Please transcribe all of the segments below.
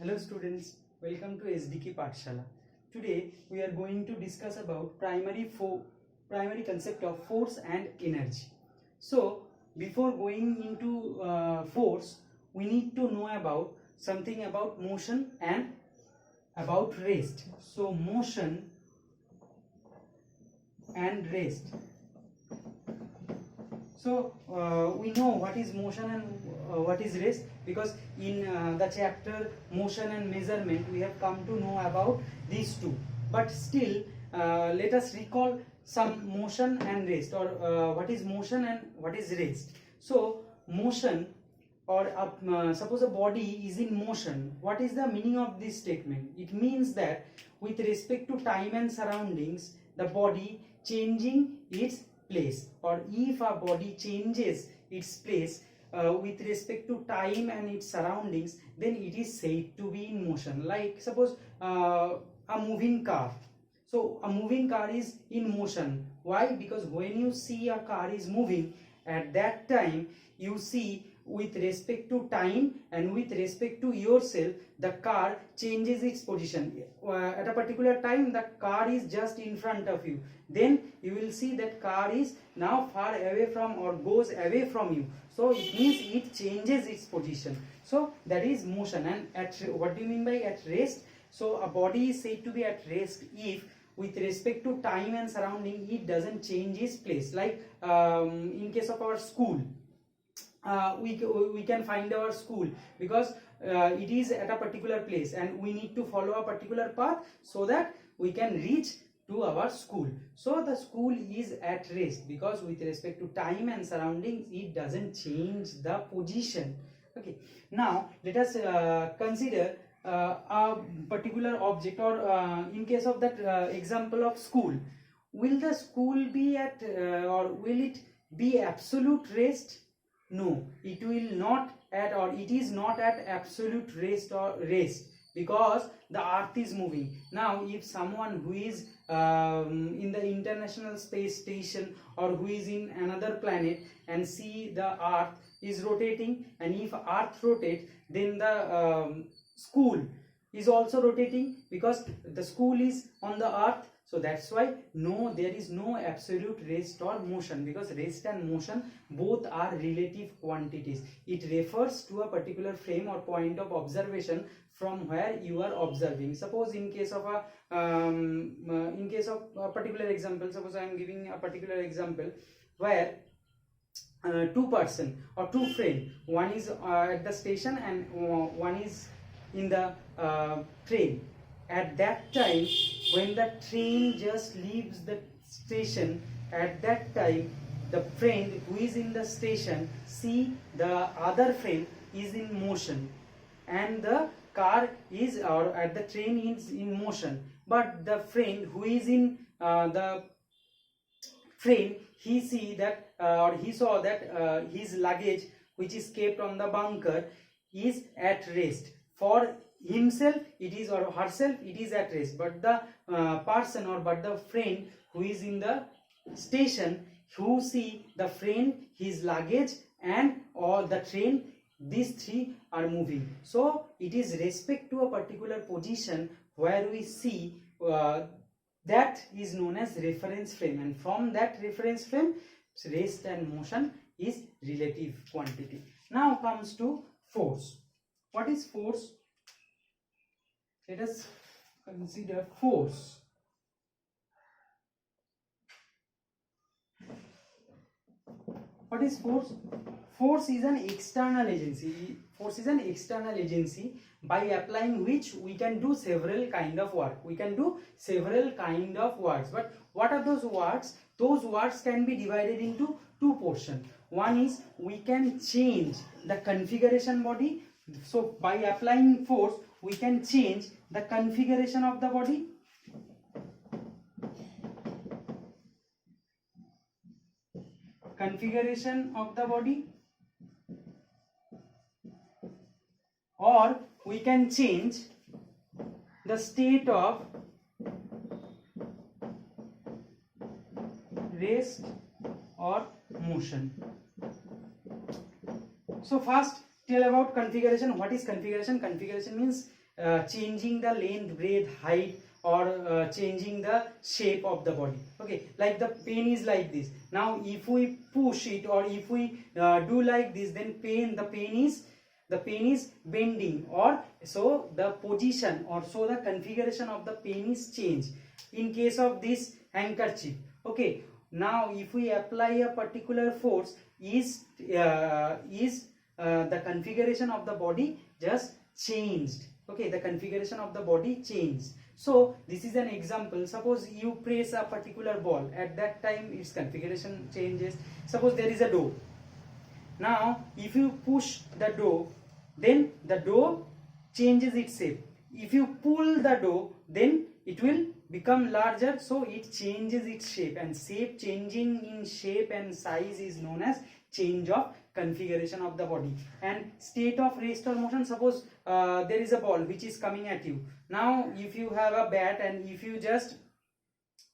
Hello students, welcome to SDK Pathshala. Today we are going to discuss about primary concept of force and energy. So before going into force, we need to know about something about motion and about rest. So motion and rest. So we know what is motion and what is rest, because in the chapter motion and measurement we have come to know about these two. But still, let us recall some motion and rest, or what is motion and what is rest. So motion, or suppose a body is in motion. What is the meaning of this statement? It means that with respect to time and surroundings, the body changing its place, or if a body changes its place with respect to time and its surroundings, then it is said to be in motion. Like suppose a moving car. So a moving car is in motion. Why? Because when you see a car is moving, at that time you see with respect to time and with respect to yourself, the car changes its position. At a particular time the car is just in front of you, then you will see that car is now far away from, or goes away from you. So it means it changes its position. So that is motion. And at, what do you mean by at rest? So a body is said to be at rest if with respect to time and surrounding it doesn't change its place. Like in case of our school, we can find our school because it is at a particular place and we need to follow a particular path so that we can reach to our school. So the school is at rest because with respect to time and surroundings it doesn't change the position. Okay, now let us consider a particular object, or in case of that example of school, will the school be at or will it be absolute rest? No, it will not at, or it is not at absolute rest or rest, because the earth is moving. Now if someone who is in the International Space Station or who is in another planet and see the earth is rotating, and if earth rotates, then the school is also rotating because the school is on the earth. So that's why no, there is no absolute rest or motion, because rest and motion both are relative quantities. It refers to a particular frame or point of observation from where you are observing. Suppose in case of a particular example, suppose I am giving a particular example where two person or two friend, one is at the station and one is in the train. At that time when the train just leaves the station, at that time the friend who is in the station see the other friend is in motion and the car is, or at the train is in motion, but the friend who is in the train, he see that or he saw that his luggage which is kept on the bunker is at rest. For himself it is, or herself it is at rest, but the person, or but the friend who is in the station, who see the friend, his luggage and or the train, these three are moving. So it is respect to a particular position where we see that is known as reference frame, and from that reference frame rest and motion is relative quantity. Now comes to force. What is force? Let us consider force. What is force? Force is an external agency. Force is an external agency by applying which we can do several kind of work. We can do several kind of works. But what are those works? Those works can be divided into two portions. One is we can change the configuration body. So by applying force, we can change the configuration of the body. Configuration of the body, or we can change the state of rest or motion. So first tell about configuration. What is configuration? Configuration means changing the length, breadth, height, or changing the shape of the body. Okay, like the pen is like this. Now if we push it, or if we do like this, then the pen is bending, or so the position, or so the configuration of the pen is changed. In case of this handkerchief, okay, now if we apply a particular force, is the configuration of the body just changed. Okay, the configuration of the body changed. So this is an example. Suppose you press a particular ball, at that time its configuration changes. Suppose there is a door. Now if you push the door, then the door changes its shape. If you pull the door, then it will become larger, so it changes its shape, and shape changing in shape and size is known as change of configuration of the body. And state of rest or motion, suppose there is a ball which is coming at you. Now if you have a bat, and if you just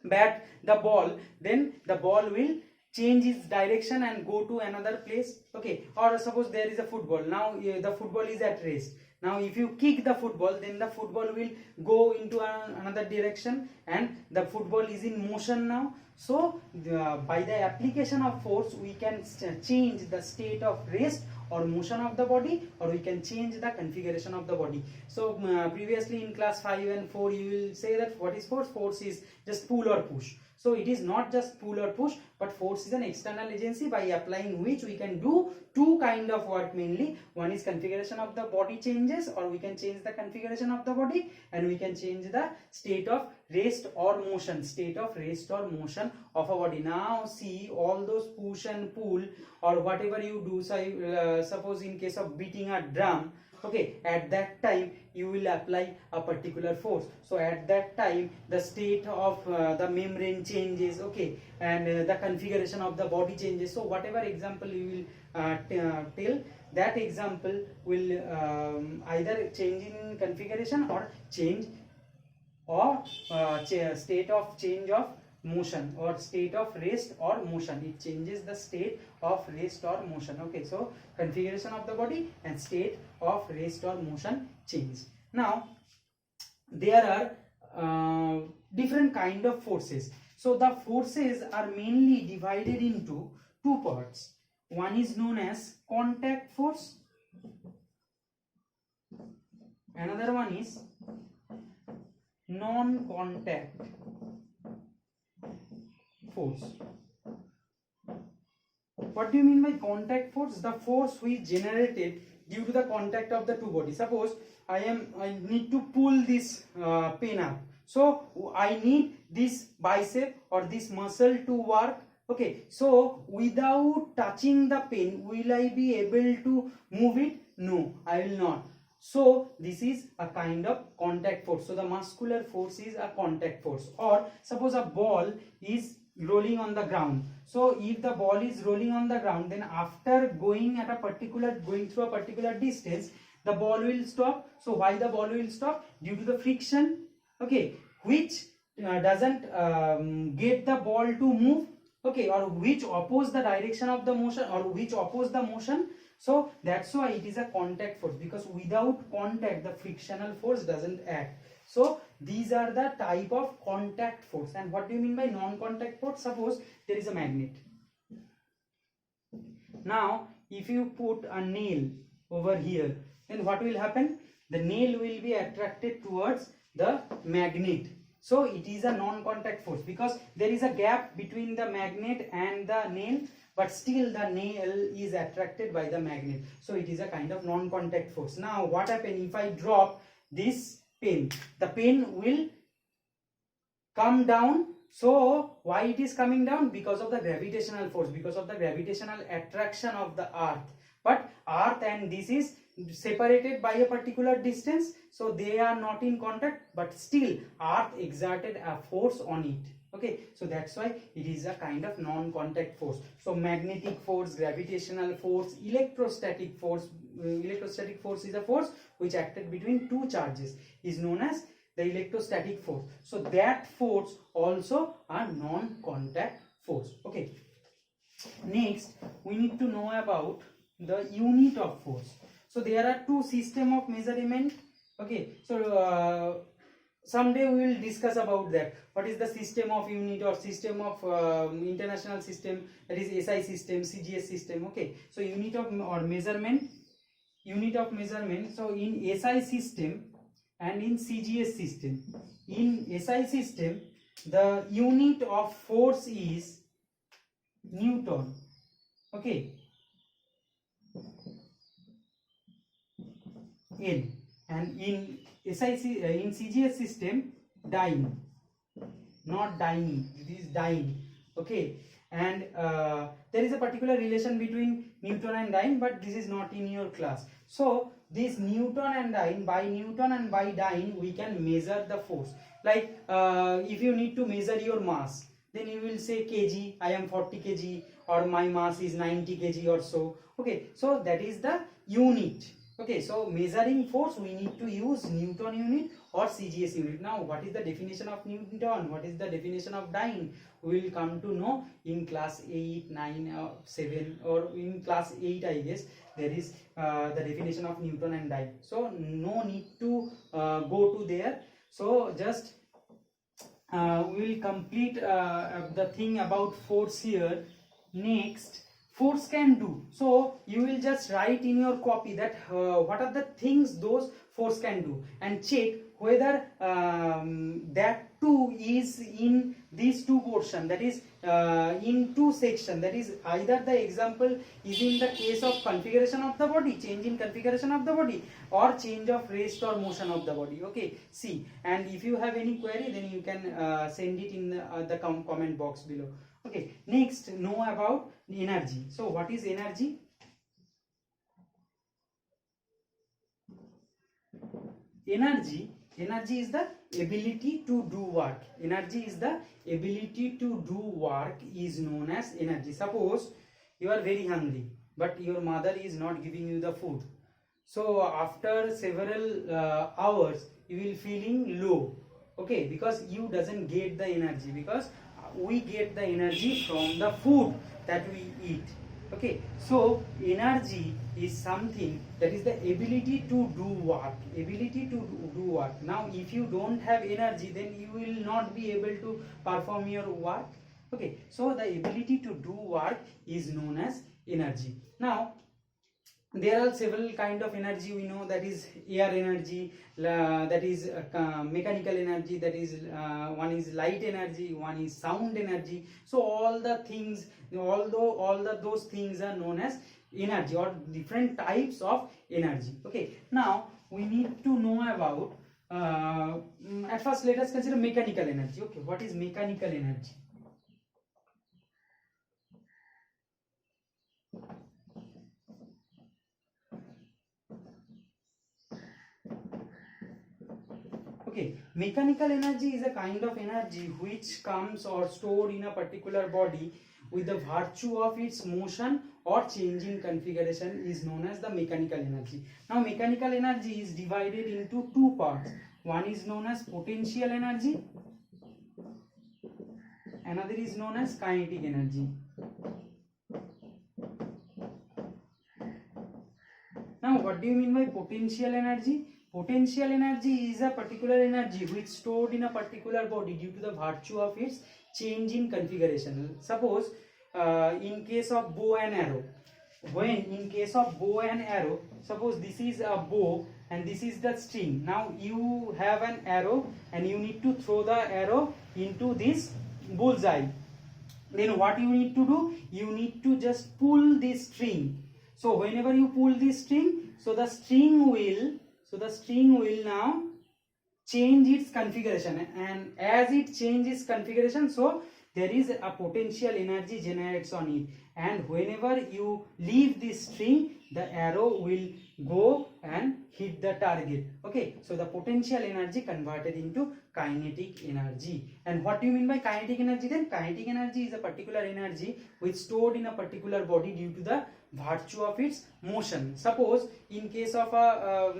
bat the ball, then the ball will change its direction and go to another place. Okay, or suppose there is a football. Now the football is at rest. Now if you kick the football, then the football will go into another direction, and the football is in motion now. So by the application of force, we can change the state of rest or motion of the body, or we can change the configuration of the body. So previously in class 5 and 4, you will say that what is force? Force is just pull or push. So it is not just pull or push, but force is an external agency by applying which we can do two kind of work mainly. One is configuration of the body changes, or we can change the configuration of the body, and we can change the state of rest or motion, state of rest or motion of a body. Now see, all those push and pull, or whatever you do, so suppose in case of beating a drum, okay, at that time you will apply a particular force. So at that time the state of the membrane changes, okay, and the configuration of the body changes. So whatever example you will tell, that example will either change in configuration or change, or state of change of motion, or state of rest or motion. It changes the state of rest or motion. Okay, so configuration of the body and state of rest or motion change. Now there are different kind of forces. So the forces are mainly divided into two parts. One is known as contact force, another one is non-contact force. What do you mean by contact force? The force which generated due to the contact of the two bodies. Suppose I need to pull this pen up, so I need this bicep or this muscle to work. Okay, so without touching the pen, will I be able to move it? No, I will not. So this is a kind of contact force. So the muscular force is a contact force. Or suppose a ball is rolling on the ground. So if the ball is rolling on the ground, then after going through a particular distance, the ball will stop. So why the ball will stop? Due to the friction, okay, which doesn't get the ball to move, okay, or which oppose the direction of the motion, or which oppose the motion. So that's why it is a contact force, because without contact the frictional force doesn't act. So these are the type of contact force. And what do you mean by non-contact force? Suppose there is a magnet. Now if you put a nail over here, then what will happen? The nail will be attracted towards the magnet. So it is a non-contact force, because there is a gap between the magnet and the nail, but still the nail is attracted by the magnet. So it is a kind of non-contact force. Now what happens if I drop this pen? The pen will come down. So why it is coming down? Because of the gravitational force, because of the gravitational attraction of the earth. But earth and this is separated by a particular distance, so they are not in contact, but still earth exerted a force on it. Okay, so that's why it is a kind of non-contact force. So magnetic force, gravitational force, electrostatic force. Electrostatic force is a force which acted between two charges, is known as the electrostatic force. So that force also a non-contact force. Okay, next we need to know about the unit of force. So there are two system of measurement. Okay, so someday we will discuss about that. What is the system of unit or system of international system, that is SI system, CGS system. Okay, so unit of or measurement, unit of measurement. So in SI system and in CGS system, in SI system the unit of force is Newton. Okay, N, and in SIC in CGS system dyne, not dyne, it is dyne. Okay, and there is a particular relation between Newton and dyne, but this is not in your class. So this Newton and dyne, by Newton and by dyne we can measure the force. Like if you need to measure your mass, then you will say kg, I am 40 kg, or my mass is 90 kg or so. Okay, so that is the unit. Okay, so measuring force we need to use Newton unit or CGS unit. Now what is the definition of Newton, what is the definition of dyne, we will come to know in class 8, 9 or 7, or in class 8 I guess there is the definition of Newton and dyne. So no need to go to there. So just we will complete the thing about force here. Next, force can do. So you will just write in your copy that what are the things those force can do, and check whether that too is in these two portion, that is in two section, that is either the example is in the case of configuration of the body, change in configuration of the body, or change of rest or motion of the body. Okay, see, and if you have any query then you can send it in the comment box below. Okay, next, know about energy. So what is energy? Energy is the ability to do work. Energy is the ability to do work is known as energy. Suppose you are very hungry but your mother is not giving you the food. So after several hours you will feeling low. Okay, because you doesn't get the energy, because we get the energy from the food that we eat. Okay, so energy is something that is the ability to do work, ability to do work. Now if you don't have energy then you will not be able to perform your work. Okay, so the ability to do work is known as energy. Now there are several kind of energy we know, that is air energy, that is mechanical energy, that is one is light energy, one is sound energy. So all the things, although all those things are known as energy or different types of energy. Okay, now we need to know about at first let us consider mechanical energy. Okay, what is mechanical energy? Okay, mechanical energy is a kind of energy which comes or stored in a particular body with the virtue of its motion or change in configuration is known as the mechanical energy. Now mechanical energy is divided into two parts. One is known as potential energy, another is known as kinetic energy. Now what do you mean by potential energy? Potential energy is a particular energy which stored in a particular body due to the virtue of its change in configuration. Suppose in case of bow and arrow, when in case of bow and arrow, suppose this is a bow and this is the string. Now you have an arrow and you need to throw the arrow into this bullseye. Then what you need to do? You need to just pull this string. So whenever you pull this string, so the string will now change its configuration, and as it changes configuration, so there is a potential energy generates on it, and whenever you leave this string, the arrow will go and hit the target. Okay, so the potential energy converted into kinetic energy. And what do you mean by kinetic energy then? Kinetic energy is a particular energy which stored in a particular body due to the virtue of its motion. Suppose in case of a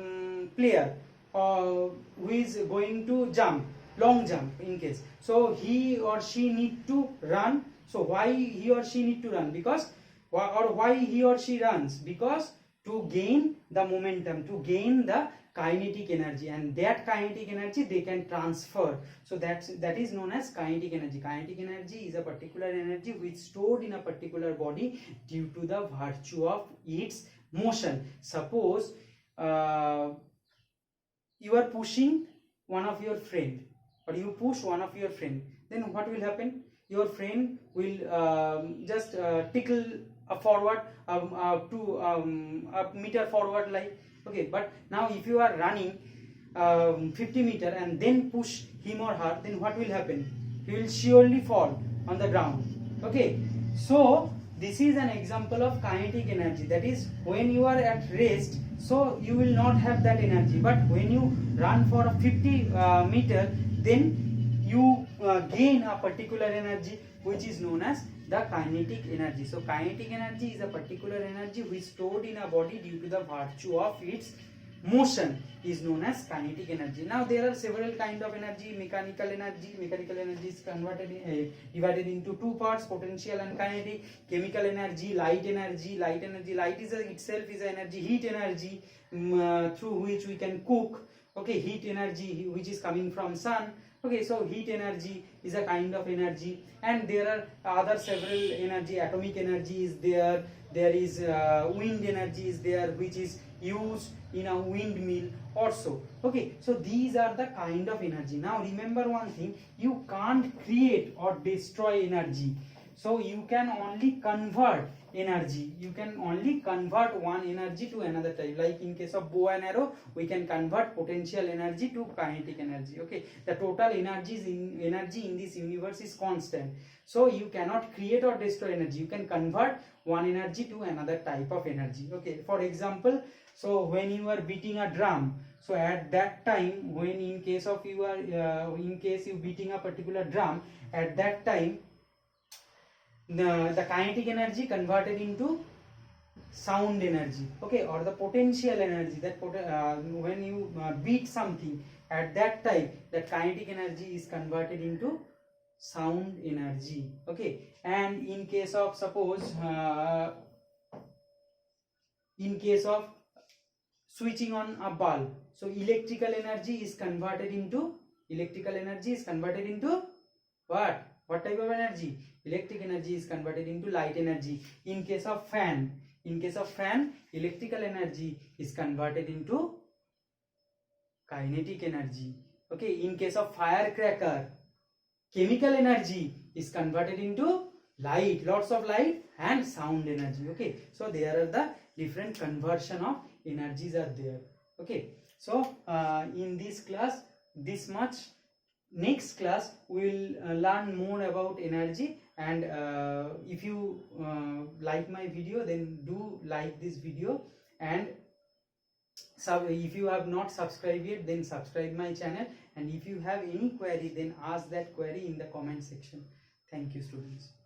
player who is going to jump, long jump in case, so he or she need to run. So why he or she need to run? Because, or why he or she runs? Because to gain the momentum, to gain the kinetic energy, and that kinetic energy they can transfer. So that is known as kinetic energy. Kinetic energy is a particular energy which is stored in a particular body due to the virtue of its motion. Suppose you are pushing one of your friend, or you push one of your friend, then what will happen? Your friend will just tickle forward to a meter forward, like, okay. But now if you are running 50 meter and then push him or her, then what will happen? He will surely fall on the ground, okay. So this is an example of kinetic energy, that is when you are at rest, so you will not have that energy, but when you run for a 50 meter, then you gain a particular energy which is known as the kinetic energy. So kinetic energy is a particular energy which is stored in a body due to the virtue of its motion, is known as kinetic energy. Now there are several kind of energy. Mechanical energy is divided into two parts, potential and kinetic. Chemical energy, light energy. Light is itself is energy, heat energy, through which we can cook, okay. Heat energy which is coming from sun, okay. So heat energy is a kind of energy, and there are other several energy. Atomic energy is there. There is wind energy is there, which is used in a windmill also, okay. So these are the kind of energy. Now remember one thing, you can't create or destroy energy, so you can only convert energy. You can only convert one energy to another type. Like in case of bow and arrow, we can convert potential energy to kinetic energy, okay. The total energy in this universe is constant, so you cannot create or destroy energy. You can convert one energy to another type of energy, okay. For example, so when you are beating a drum, so at that time, when in case of you are you beating a particular drum, at that time the kinetic energy converted into sound energy, okay, or the potential energy, that when you beat something, at that time that kinetic energy is converted into sound energy, okay. And in case of, suppose in case of switching on a bulb, so electrical energy is converted into what type of energy? Electric energy is converted into light energy. In case of fan, electrical energy is converted into kinetic energy, okay. In case of firecracker, chemical energy is converted into light, lots of light, and sound energy, okay. So there are the different conversion of energies are there, okay. So in this class, this much. Next class we will learn more about energy, and if you like my video, then do like this video, and if you have not subscribed yet, then subscribe my channel, and if you have any query, then ask that query in the comment section. Thank you, students.